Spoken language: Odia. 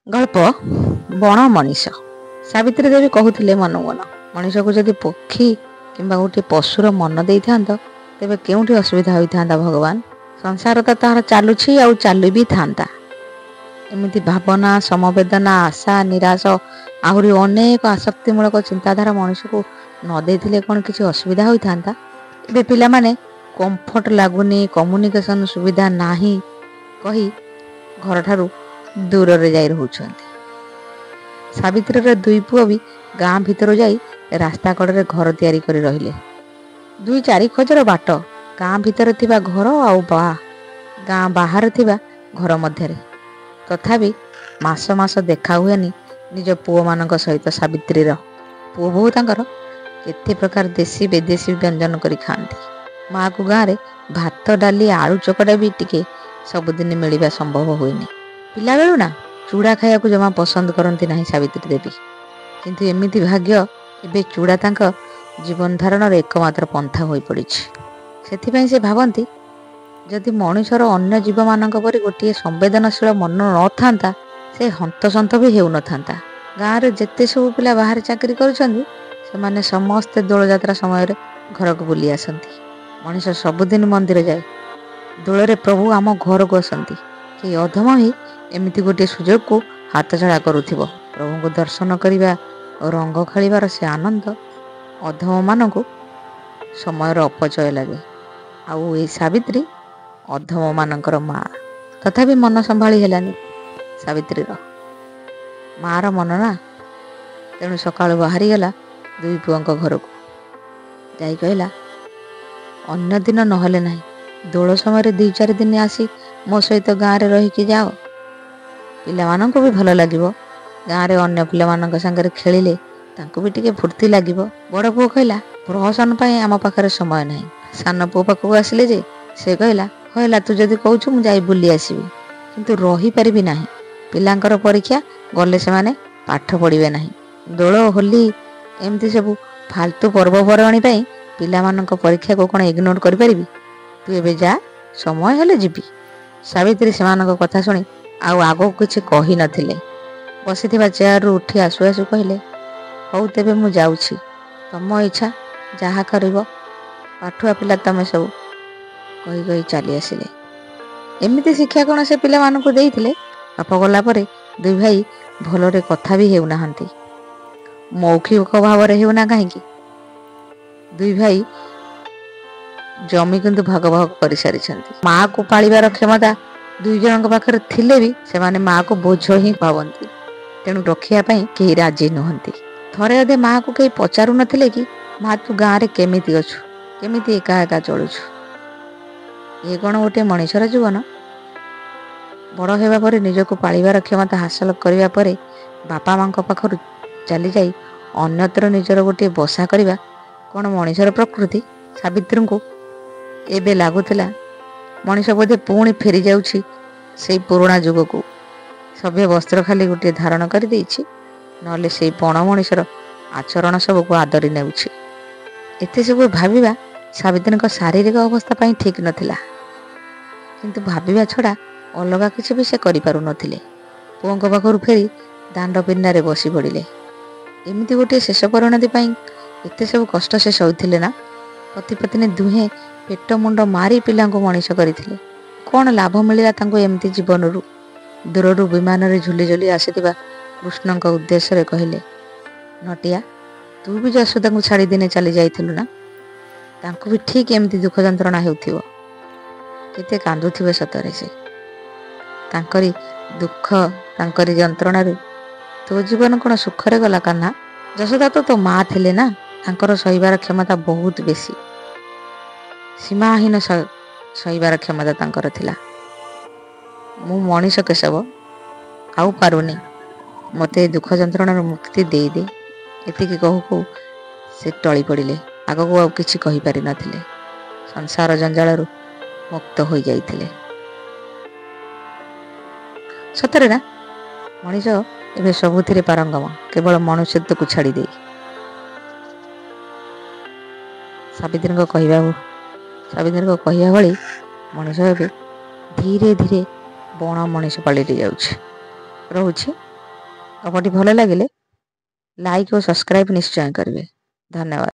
ଗଳ୍ପ ବଣ ମଣିଷ। ସାବିତ୍ରୀ ଦେବୀ କହୁଥିଲେ ମନକୁ ମନ, ମଣିଷକୁ ଯଦି ପକ୍ଷୀ କିମ୍ବା ଗୋଟିଏ ପଶୁର ମନ ଦେଇଥାନ୍ତ ତେବେ କେଉଁଠି ଅସୁବିଧା ହୋଇଥାନ୍ତା ଭଗବାନ। ସଂସାର ତ ତାହାର ଚାଲୁଛି ଆଉ ଚାଲୁ ବି ଥାନ୍ତା। ଏମିତି ଭାବନା, ସମବେଦନା, ଆଶା, ନିରାଶ ଆହୁରି ଅନେକ ଆସକ୍ତିମୂଳକ ଚିନ୍ତାଧାରା ମଣିଷକୁ ନ ଦେଇଥିଲେ କ'ଣ କିଛି ଅସୁବିଧା ହୋଇଥାନ୍ତା। ଏବେ ପିଲାମାନେ କମ୍ଫର୍ଟ ଲାଗୁନି, କମ୍ୟୁନିକେସନ ସୁବିଧା ନାହିଁ କହି ଘରଠାରୁ ଦୂରରେ ଯାଇ ରହୁଛନ୍ତି। ସାବିତ୍ରୀର ଦୁଇ ପୁଅ ବି ଗାଁ ଭିତରୁ ଯାଇ ରାସ୍ତା କଡ଼ରେ ଘର ତିଆରି କରି ରହିଲେ। 2-4 ଖୋଜର ବାଟ ଗାଁ ଭିତରେ ଥିବା ଘର ଆଉ ଗାଁ ବାହାରେ ଥିବା ଘର ମଧ୍ୟରେ। ତଥାପି ମାସ ମାସ ଦେଖା ହୁଏନି ନିଜ ପୁଅମାନଙ୍କ ସହିତ। ସାବିତ୍ରୀର ପୁଅ ବୋହୂ ତାଙ୍କର କେତେ ପ୍ରକାର ଦେଶୀ ବିଦେଶୀ ବ୍ୟଞ୍ଜନ କରି ଖାଆନ୍ତି। ମାଆକୁ ଗାଁରେ ଭାତ, ଡାଲି, ଆଳୁ ଚକଟା ବି ଟିକେ ସବୁଦିନ ମିଳିବା ସମ୍ଭବ ହୁଏନି। ପିଲାବେଳୁ ନା ଚୁଡ଼ା ଖାଇବାକୁ ଜମା ପସନ୍ଦ କରନ୍ତି ନାହିଁ ସାବିତ୍ରୀ ଦେବୀ। କିନ୍ତୁ ଏମିତି ଭାଗ୍ୟ, ଏବେ ଚୁଡ଼ା ତାଙ୍କ ଜୀବନ ଧାରଣର ଏକମାତ୍ର ପନ୍ଥା ହୋଇପଡ଼ିଛି। ସେଥିପାଇଁ ସେ ଭାବନ୍ତି, ଯଦି ମଣିଷର ଅନ୍ୟ ଜୀବମାନଙ୍କ ପରି ଗୋଟିଏ ସମ୍ବେଦନଶୀଳ ମନ ନଥାନ୍ତା ସେ ହନ୍ତସନ୍ତ ବି ହେଉନଥାନ୍ତା। ଗାଁରେ ଯେତେ ସବୁ ପିଲା ବାହାରେ ଚାକିରି କରୁଛନ୍ତି ସେମାନେ ସମସ୍ତେ ଦୋଳଯାତ୍ରା ସମୟରେ ଘରକୁ ବୁଲି ଆସନ୍ତି। ମଣିଷ ସବୁଦିନ ମନ୍ଦିର ଯାଏ, ଦୋଳରେ ପ୍ରଭୁ ଆମ ଘରକୁ ଆସନ୍ତି। କେହି ଅଧମ ହିଁ ଏମିତି ଗୋଟିଏ ସୁଯୋଗକୁ ହାତଛଡ଼ା କରୁଥିବ। ପ୍ରଭୁଙ୍କୁ ଦର୍ଶନ କରିବା ଓ ରଙ୍ଗ ଖେଳିବାର ସେ ଆନନ୍ଦ ଅଧମମାନଙ୍କୁ ସମୟର ଅପଚୟ ଲାଗେ। ଆଉ ଏଇ ସାବିତ୍ରୀ ଅଧମମାନଙ୍କର ମା। ତଥାପି ମନ ସମ୍ଭାଳି ହେଲାନି ସାବିତ୍ରୀର। ମାଆର ମନ ନା, ତେଣୁ ସକାଳୁ ବାହାରିଗଲା ଦୁଇ ପୁଅଙ୍କ ଘରକୁ। ଯାଇ କହିଲା, ଅନ୍ୟ ଦିନ ନହେଲେ ନାହିଁ, ଦୋଳ ସମୟରେ 2-4 ଦିନ ଆସି ମୋ ସହିତ ଗାଁରେ ରହିକି ଯାଅ। ପିଲାମାନଙ୍କୁ ବି ଭଲ ଲାଗିବ। ଗାଁରେ ଅନ୍ୟ ପିଲାମାନଙ୍କ ସାଙ୍ଗରେ ଖେଳିଲେ ତାଙ୍କୁ ବି ଟିକେ ଫୁର୍ତ୍ତି ଲାଗିବ। ବଡ଼ ପୁଅ କହିଲା, ପ୍ରହସନ ପାଇଁ ଆମ ପାଖରେ ସମୟ ନାହିଁ। ସାନ ପୁଅ ପାଖକୁ ଆସିଲେ ଯେ ସେ କହିଲା, ହେଲା ତୁ ଯଦି କହୁଛୁ ମୁଁ ଯାଇ ବୁଲି ଆସିବି, କିନ୍ତୁ ରହିପାରିବି ନାହିଁ। ପିଲାଙ୍କର ପରୀକ୍ଷା, ଗଲେ ସେମାନେ ପାଠ ପଢ଼ିବେ ନାହିଁ। ଦୋଳ, ହୋଲି ଏମିତି ସବୁ ଫାଲତୁ ପର୍ବପର୍ବାଣୀ ପାଇଁ ପିଲାମାନଙ୍କ ପରୀକ୍ଷାକୁ କ'ଣ ଇଗ୍ନୋର କରିପାରିବି? ତୁ ଏବେ ଯା, ସମୟ ହେଲେ ଯିବି। ସାବିତ୍ରୀ ସେମାନଙ୍କ କଥା ଶୁଣି ଆଉ ଆଗକୁ କିଛି କହିନଥିଲେ। ବସିଥିବା ଚେୟାରରୁ ଉଠି ଆସୁ ଆସୁ କହିଲେ, ହଉ ତେବେ ମୁଁ ଯାଉଛି, ତମ ଇଚ୍ଛା ଯାହା କରିବ, ପାଠୁଆ ପିଲା ତମେ ସବୁ, କହି କହି ଚାଲି ଆସିଲେ। ଏମିତି ଶିକ୍ଷା କ'ଣ ସେ ପିଲାମାନଙ୍କୁ ଦେଇଥିଲେ? ବାପ ଗଲା ପରେ ଦୁଇ ଭାଇ ଭଲରେ କଥା ବି ହେଉନାହାନ୍ତି। ମୌଖିକ ଭାବରେ ହେଉନା କାହିଁକି, ଦୁଇ ଭାଇ ଜମି କିନ୍ତୁ ଭାଗ ଭାଗ କରିସାରିଛନ୍ତି। ମାଆକୁ ପାଳିବାର କ୍ଷମତା 2 ଜଣଙ୍କ ପାଖରେ ଥିଲେ ବି ସେମାନେ ମାଆକୁ ବୋଝ ହିଁ ଭାବନ୍ତି। ତେଣୁ ରଖିବା ପାଇଁ କେହି ରାଜି ନୁହନ୍ତି। ଥରେ ଅଧେ ମାଆକୁ କେହି ପଚାରୁ ନଥିଲେ କି, ମା ତୁ ଗାଁରେ କେମିତି ଅଛୁ, କେମିତି ଏକା ଏକା ଚଳୁଛୁ? ଏ କ'ଣ ଗୋଟିଏ ମଣିଷର ଜୀବନ? ବଡ଼ ହେବା ପରେ ନିଜକୁ ପାଳିବାର କ୍ଷମତା ହାସଲ କରିବା ପରେ ବାପା ମାଙ୍କ ପାଖରୁ ଚାଲିଯାଇ ଅନ୍ୟତ୍ର ନିଜର ଗୋଟିଏ ବସା କରିବା କ'ଣ ମଣିଷର ପ୍ରକୃତି? ସାବିତ୍ରୀଙ୍କୁ ଏବେ ଲାଗୁଥିଲା ମଣିଷ ବୋଧେ ପୁଣି ଫେରି ଯାଉଛି ସେଇ ପୁରୁଣା ଯୁଗକୁ। ସଭ୍ୟ ବସ୍ତ୍ର ଖାଲି ଗୋଟିଏ ଧାରଣ କରିଦେଇଛି, ନହେଲେ ସେଇ ବଣ ମଣିଷର ଆଚରଣ ସବୁକୁ ଆଦରି ନେଉଛି। ଏତେ ସବୁ ଭାବିବା ସାବିତ୍ରୀଙ୍କ ଶାରୀରିକ ଅବସ୍ଥା ପାଇଁ ଠିକ୍ ନଥିଲା, କିନ୍ତୁ ଭାବିବା ଛଡ଼ା ଅଲଗା କିଛି ବି ସେ କରିପାରୁନଥିଲେ। ପୁଅଙ୍କ ପାଖରୁ ଫେରି ଦାଣ୍ଡ ପିଣ୍ଡାରେ ବସି ପଡ଼ିଲେ। ଏମିତି ଗୋଟିଏ ଶେଷ ପରିଣତି ପାଇଁ ଏତେ ସବୁ କଷ୍ଟ ସେ ସହୁଥିଲେ ନା? ପତି ପତ୍ନୀ ଦୁହେଁ ପେଟ ମୁଣ୍ଡ ମାରି ପିଲାଙ୍କୁ ମଣିଷ କରିଥିଲେ। କ'ଣ ଲାଭ ମିଳିଲା ତାଙ୍କୁ ଏମିତି ଜୀବନରୁ? ଦୂରରୁ ବିମାନରେ ଝୁଲି ଝୁଲି ଆସିଥିବା କୃଷ୍ଣଙ୍କ ଉଦ୍ଦେଶ୍ୟରେ କହିଲେ, ନଟିଆ, ତୁ ବି ଯଶୋଦାଙ୍କୁ ଛାଡ଼ି ଦିନେ ଚାଲି ଯାଇଥିଲୁ ନା? ତାଙ୍କୁ ବି ଠିକ୍ ଏମିତି ଦୁଃଖ ଯନ୍ତ୍ରଣା ହେଉଥିବ। କେତେ କାନ୍ଦୁଥିବେ ସତରେ ସେ। ତାଙ୍କରି ଦୁଃଖ, ତାଙ୍କରି ଯନ୍ତ୍ରଣାରୁ ତୋ ଜୀବନ କ'ଣ ସୁଖରେ ଗଲା କାହ୍ନା? ଯଶୋଦା ତ ତୋ ମା ଥିଲେ ନା, ତାଙ୍କର ସହିବାର କ୍ଷମତା ବହୁତ ବେଶୀ, ସୀମାହୀନ ସହିବାର କ୍ଷମତା ତାଙ୍କର ଥିଲା। ମୁଁ ମଣିଷ କେଶବ, ଆଉ ପାରୁନି, ମୋତେ ଏ ଦୁଃଖ ଯନ୍ତ୍ରଣାରୁ ମୁକ୍ତି ଦେଇଦେ। ଏତିକି କହୁ କହୁ ସେ ଟଳି ପଡ଼ିଲେ। ଆଗକୁ ଆଉ କିଛି କହିପାରିନଥିଲେ। ସଂସାର ଜଞ୍ଜାଳରୁ ମୁକ୍ତ ହୋଇଯାଇଥିଲେ। ସତରେ ନା, ମଣିଷ ଏବେ ସବୁଥିରେ ପାରଙ୍ଗମ, କେବଳ ମନୁଷ୍ୟତ୍ୱକୁ ଛାଡ଼ି ଦେଇ। ସାବିତ୍ରୀଙ୍କ କହିବା ଭଳି ମଣିଷ ଏବେ ଧୀରେ ଧୀରେ ବଣ ମଣିଷ ପାଲଟି ଯାଉଛି। ରହୁଛି। ଗପଟି ଭଲ ଲାଗିଲେ ଲାଇକ୍ ଓ ସବସ୍କ୍ରାଇବ୍ ନିଶ୍ଚୟ କରିବେ। ଧନ୍ୟବାଦ।